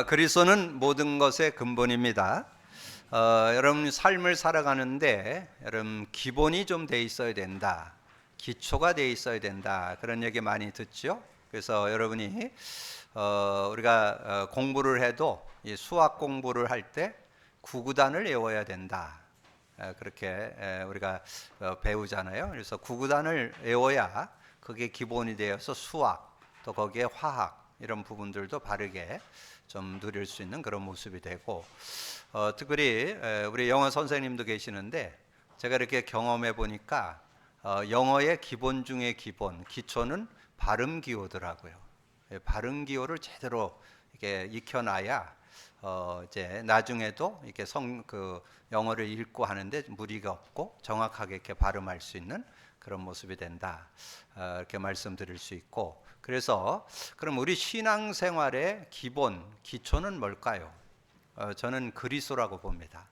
그리스도는 모든 것의 근본입니다. 여러분 삶을 살아가는데 여러분 기본이 좀 돼 있어야 된다. 기초가 돼 있어야 된다. 그런 얘기 많이 듣죠. 그래서 여러분이 우리가 공부를 해도 이 수학 공부를 할 때 구구단을 외워야 된다. 그렇게 우리가 배우잖아요. 그래서 구구단을 외워야 그게 기본이 되어서 수학 또 거기에 화학 이런 부분들도 바르게 좀 누릴 수 있는 그런 모습이 되고, 특별히 우리 영어 선생님도 계시는데 제가 이렇게 경험해 보니까 영어의 기본 중에 기본 기초는 발음 기호더라고요. 발음 기호를 제대로 이렇게 익혀놔야 이제 나중에도 이렇게 영어를 읽고 하는데 무리가 없고 정확하게 이렇게 발음할 수 있는 그런 모습이 된다. 이렇게 말씀드릴 수 있고, 그래서 그럼 우리 신앙생활의 기본 기초는 뭘까요? 저는 그리스도라고 봅니다.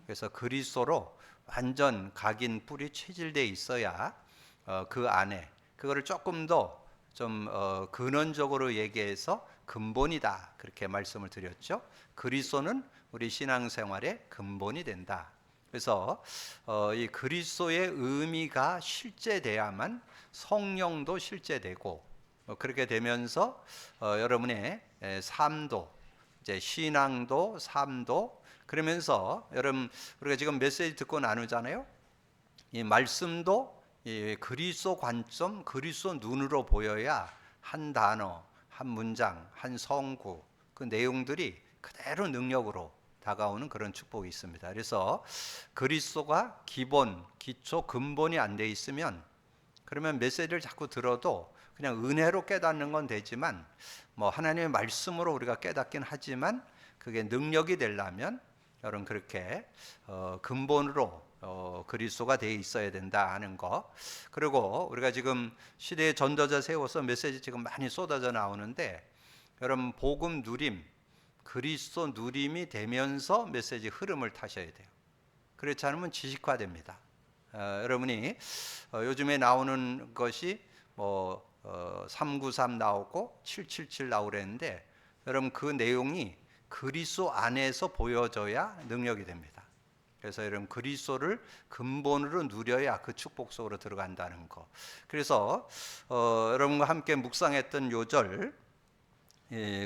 그래서 그리스도로 완전 각인 뿌리 체질돼 있어야 그 안에 그거를 조금 더 좀 근원적으로 얘기해서 근본이다 그렇게 말씀을 드렸죠. 그리스도는 우리 신앙생활의 근본이 된다. 그래서 이 그리스도의 의미가 실제돼야만 성령도 실제되고, 그렇게 되면서 여러분의 삶도 이제 신앙도 삶도 그러면서 여러분 우리가 지금 메시지 듣고 나누잖아요. 이 말씀도 이 그리스도 관점, 그리스도 눈으로 보여야 한 단어, 한 문장, 한 성구 그 내용들이 그대로 능력으로 다가오는 그런 축복이 있습니다. 그래서 그리스도가 기본, 기초, 근본이 안 돼 있으면 그러면 메시지를 자꾸 들어도 그냥 은혜로 깨닫는 건 되지만 뭐 하나님의 말씀으로 우리가 깨닫긴 하지만 그게 능력이 되려면 여러분 그렇게 근본으로 그리스도가 돼 있어야 된다 하는 거. 그리고 우리가 지금 시대의 전도자 세워서 메시지 지금 많이 쏟아져 나오는데 여러분 복음 누림, 그리스도 누림이 되면서 메시지 흐름을 타셔야 돼요. 그렇지 않으면 지식화됩니다. 여러분이 요즘에 나오는 것이 뭐 393 나오고 777 나오랬는데 여러분 그 내용이 그리스도 안에서 보여져야 능력이 됩니다. 그래서 여러분 그리스도를 근본으로 누려야 그 축복 속으로 들어간다는 거. 그래서 여러분과 함께 묵상했던 요절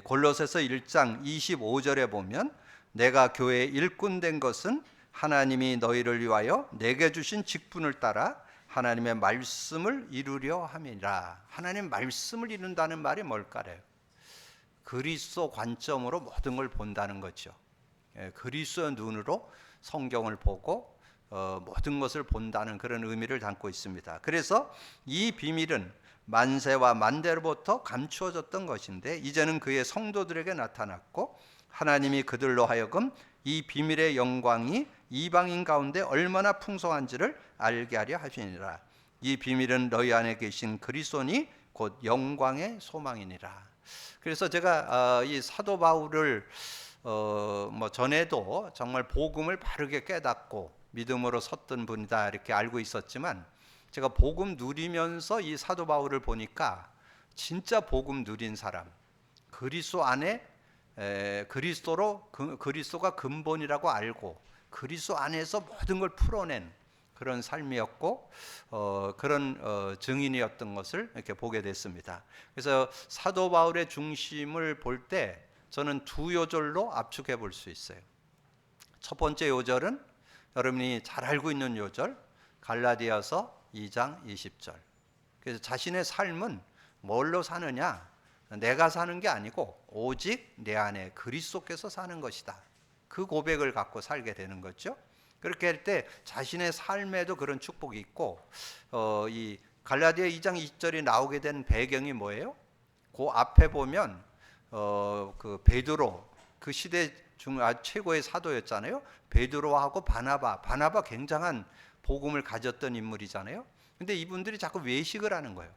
골로새서 1장 25절에 보면 내가 교회의 일꾼 된 것은 하나님이 너희를 위하여 내게 주신 직분을 따라 하나님의 말씀을 이루려 함이라. 하나님 말씀을 이룬다는 말이 뭘까요? 그리스도 관점으로 모든 걸 본다는 거죠. 그리스도 눈으로 성경을 보고 모든 것을 본다는 그런 의미를 담고 있습니다. 그래서 이 비밀은 만세와 만대로부터 감추어졌던 것인데 이제는 그의 성도들에게 나타났고 하나님이 그들로 하여금 이 비밀의 영광이 이방인 가운데 얼마나 풍성한지를 알게 하려 하시니라. 이 비밀은 너희 안에 계신 그리스도니 곧 영광의 소망이니라. 그래서 제가 이 사도 바울을 뭐 전에도 정말 복음을 바르게 깨닫고 믿음으로 섰던 분이다 이렇게 알고 있었지만 제가 복음 누리면서 이 사도 바울을 보니까 진짜 복음 누린 사람, 그리스도 안에 그리스도로 그리스도가 근본이라고 알고 그리스도 안에서 모든 걸 풀어낸 그런 삶이었고 그런 증인이었던 것을 이렇게 보게 됐습니다. 그래서 사도 바울의 중심을 볼 때 저는 두 요절로 압축해 볼 수 있어요. 첫 번째 요절은 여러분이 잘 알고 있는 요절 갈라디아서 2장 20절. 그래서 자신의 삶은 뭘로 사느냐? 내가 사는 게 아니고 오직 내 안에 그리스도께서 사는 것이다. 그 고백을 갖고 살게 되는 거죠. 그렇게 할 때 자신의 삶에도 그런 축복이 있고 이 갈라디아 2장 20절이 나오게 된 배경이 뭐예요? 그 앞에 보면 그 베드로 그 시대 중 최고의 사도였잖아요. 베드로하고 바나바 굉장한 복음을 가졌던 인물이잖아요. 근데 이분들이 자꾸 외식을 하는 거예요.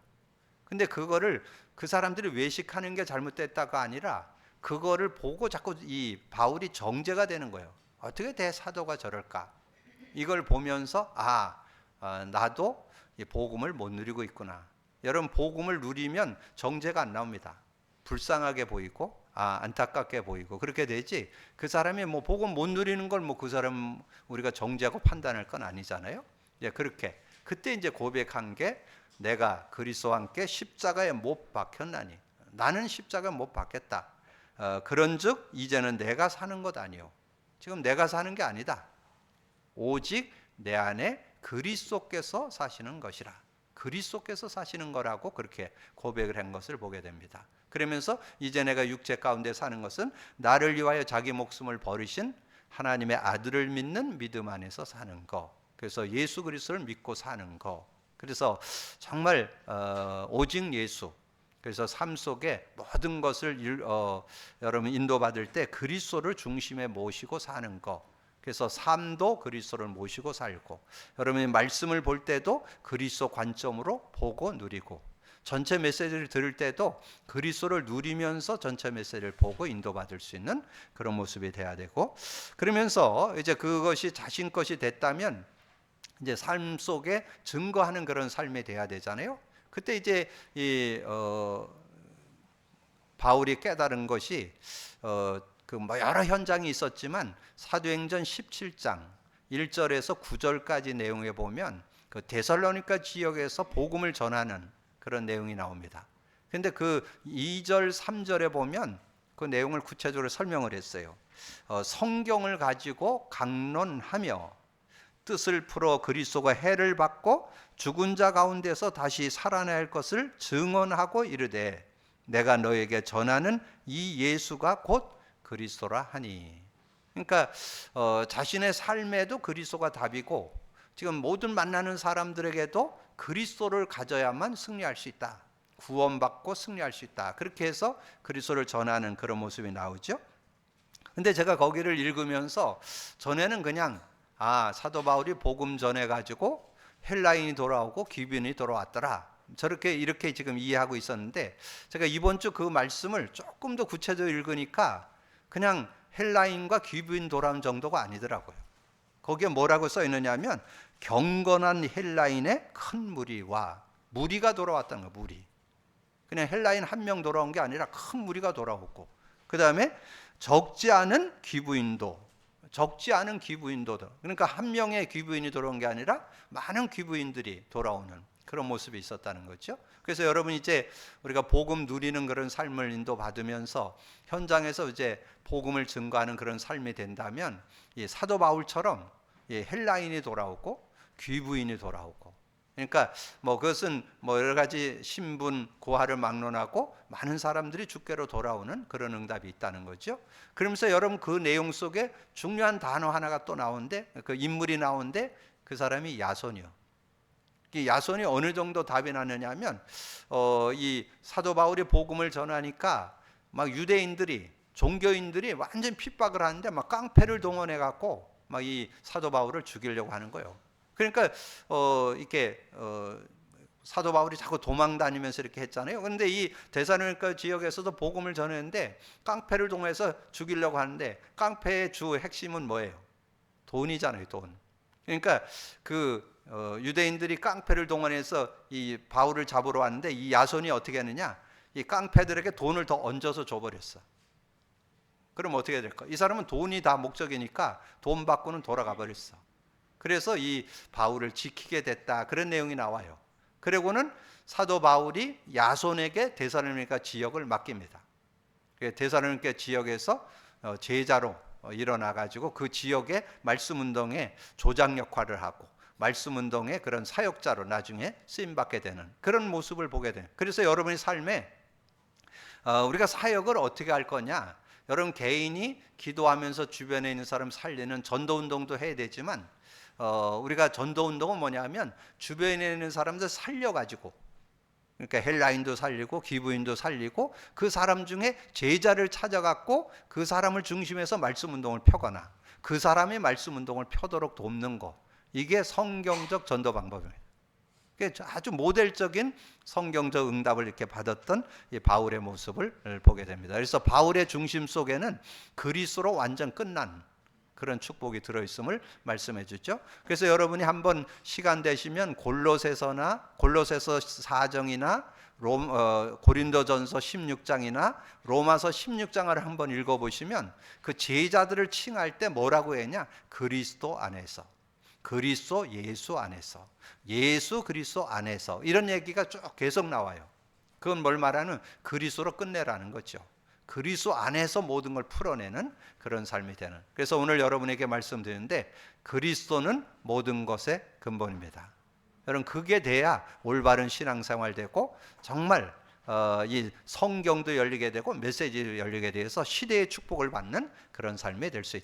근데 그거를 그 사람들이 외식하는 게 잘못됐다가 아니라 그거를 보고 자꾸 이 바울이 정죄가 되는 거예요. 어떻게 대사도가 저럴까? 이걸 보면서 나도 이 복음을 못 누리고 있구나. 여러분 복음을 누리면 정죄가 안 나옵니다. 불쌍하게 보이고 안타깝게 보이고 그렇게 되지, 그 사람이 뭐 복음 못 누리는 걸 뭐 그 사람 우리가 정죄하고 판단할 건 아니잖아요. 예, 그렇게 그때 이제 고백한 게, 내가 그리스도와 함께 십자가에 못 박혔나니, 나는 십자가에 못 박혔다. 그런즉 이제는 내가 사는 것 아니요, 지금 내가 사는 게 아니다. 오직 내 안에 그리스도께서 사시는 것이라. 그리스도께서 사시는 거라고 그렇게 고백을 한 것을 보게 됩니다. 그러면서 이제 내가 육체 가운데 사는 것은 나를 위하여 자기 목숨을 버리신 하나님의 아들을 믿는 믿음 안에서 사는 거. 그래서 예수 그리스도를 믿고 사는 거. 그래서 정말 오직 예수. 그래서 삶 속에 모든 것을 여러분 인도받을 때 그리스도를 중심에 모시고 사는 거. 그래서 삶도 그리스도를 모시고 살고, 여러분이 말씀을 볼 때도 그리스도 관점으로 보고 누리고, 전체 메시지를 들을 때도 그리스도를 누리면서 전체 메시지를 보고 인도받을 수 있는 그런 모습이 돼야 되고, 그러면서 이제 그것이 자신 것이 됐다면 이제 삶 속에 증거하는 그런 삶이 돼야 되잖아요. 그때 이제 바울이 깨달은 것이 그 뭐 여러 현장이 있었지만 사도행전 17장 1절에서 9절까지 내용에 보면 그 데살로니가 지역에서 복음을 전하는 그런 내용이 나옵니다. 근데 그 2절 3절에 보면 그 내용을 구체적으로 설명을 했어요. 성경을 가지고 강론하며 뜻을 풀어 그리스도가 해를 받고 죽은 자 가운데서 다시 살아날 것을 증언하고 이르되, 내가 너에게 전하는 이 예수가 곧 그리스도라 하니. 그러니까 자신의 삶에도 그리스도가 답이고, 지금 모든 만나는 사람들에게도 그리스도를 가져야만 승리할 수 있다. 구원받고 승리할 수 있다. 그렇게 해서 그리스도를 전하는 그런 모습이 나오죠. 근데 제가 거기를 읽으면서 전에는 그냥 사도 바울이 복음 전해 가지고 헬라인이 돌아오고 기브인이 돌아왔더라, 저렇게 이렇게 지금 이해하고 있었는데, 제가 이번 주 그 말씀을 조금 더 구체적으로 읽으니까 그냥 헬라인과 기브인 돌아온 정도가 아니더라고요. 거기에 뭐라고 써 있느냐면 경건한 헬라인의 큰 무리와, 무리가 돌아왔다는 거예요. 무리. 그냥 헬라인 한 명 돌아온 게 아니라 큰 무리가 돌아왔고, 그 다음에 적지 않은 기브인도, 그러니까 한 명의 기브인이 돌아온 게 아니라 많은 기브인들이 돌아오는 그런 모습이 있었다는 거죠. 그래서 여러분 이제 우리가 복음 누리는 그런 삶을 인도받으면서 현장에서 이제 복음을 증거하는 그런 삶이 된다면, 이 사도 바울처럼 헬라인이 돌아오고 귀부인이 돌아오고, 그러니까 뭐 그것은 뭐 여러 가지 신분 고하를 막론하고 많은 사람들이 주께로 돌아오는 그런 응답이 있다는 거죠. 그러면서 여러분 그 내용 속에 중요한 단어 하나가 또 나오는데, 그 인물이 나오는데 그 사람이 야손이요. 이 야손이 어느 정도 답이 나느냐면, 이 사도 바울이 복음을 전하니까 막 유대인들이, 종교인들이 완전 핍박을 하는데 막 깡패를 동원해 갖고 막 이 사도 바울을 죽이려고 하는 거예요. 그러니까 이렇게 사도 바울이 자꾸 도망 다니면서 이렇게 했잖아요. 그런데 이 데살로니가 지역에서도 복음을 전했는데 깡패를 동원해서 죽이려고 하는데, 깡패의 주 핵심은 뭐예요? 돈이잖아요, 돈. 그러니까 그 유대인들이 깡패를 동원해서 이 바울을 잡으러 왔는데, 이 야손이 어떻게 하느냐, 이 깡패들에게 돈을 더 얹어서 줘버렸어. 그럼 어떻게 될까? 이 사람은 돈이 다 목적이니까 돈 받고는 돌아가 버렸어. 그래서 이 바울을 지키게 됐다, 그런 내용이 나와요. 그리고는 사도 바울이 야손에게 데살로니가 지역을 맡깁니다. 데살로니가 지역에서 제자로 일어나 가지고 그 지역의 말씀 운동에 조장 역할을 하고, 말씀 운동의 그런 사역자로 나중에 쓰임 받게 되는 그런 모습을 보게 돼요. 그래서 여러분의 삶에 우리가 사역을 어떻게 할 거냐, 여러분 개인이 기도하면서 주변에 있는 사람 살리는 전도 운동도 해야 되지만, 우리가 전도 운동은 뭐냐면 주변에 있는 사람들 살려가지고, 그러니까 헬라인도 살리고 기브인도 살리고 그 사람 중에 제자를 찾아갖고 그 사람을 중심해서 말씀 운동을 펴거나 그 사람이 말씀 운동을 펴도록 돕는 거, 이게 성경적 전도 방법입니다. 아주 모델적인 성경적 응답을 이렇게 받았던 이 바울의 모습을 보게 됩니다. 그래서 바울의 중심 속에는 그리스도로 완전 끝난 그런 축복이 들어있음을 말씀해 주죠. 그래서 여러분이 한번 시간 되시면 골로새서 4장이나 고린도전서 16장이나 로마서 16장을 한번 읽어보시면 그 제자들을 칭할 때 뭐라고 했냐? 그리스도 안에서, 그리스도 예수 안에서, 예수 그리스도 안에서, 이런 얘기가 쭉 계속 나와요. 그건 뭘 말하는? 그리스도로 끝내라는 거죠. 그리스도 안에서 모든 걸 풀어내는 그런 삶이 되는. 그래서 오늘 여러분에게 말씀드리는데 그리스도는 모든 것의 근본입니다. 여러분, 그게 돼야 올바른 신앙생활 되고 정말 이 성경도 열리게 되고 메시지도 열리게 돼서 시대의 축복을 받는 그런 삶이 될 수 있다.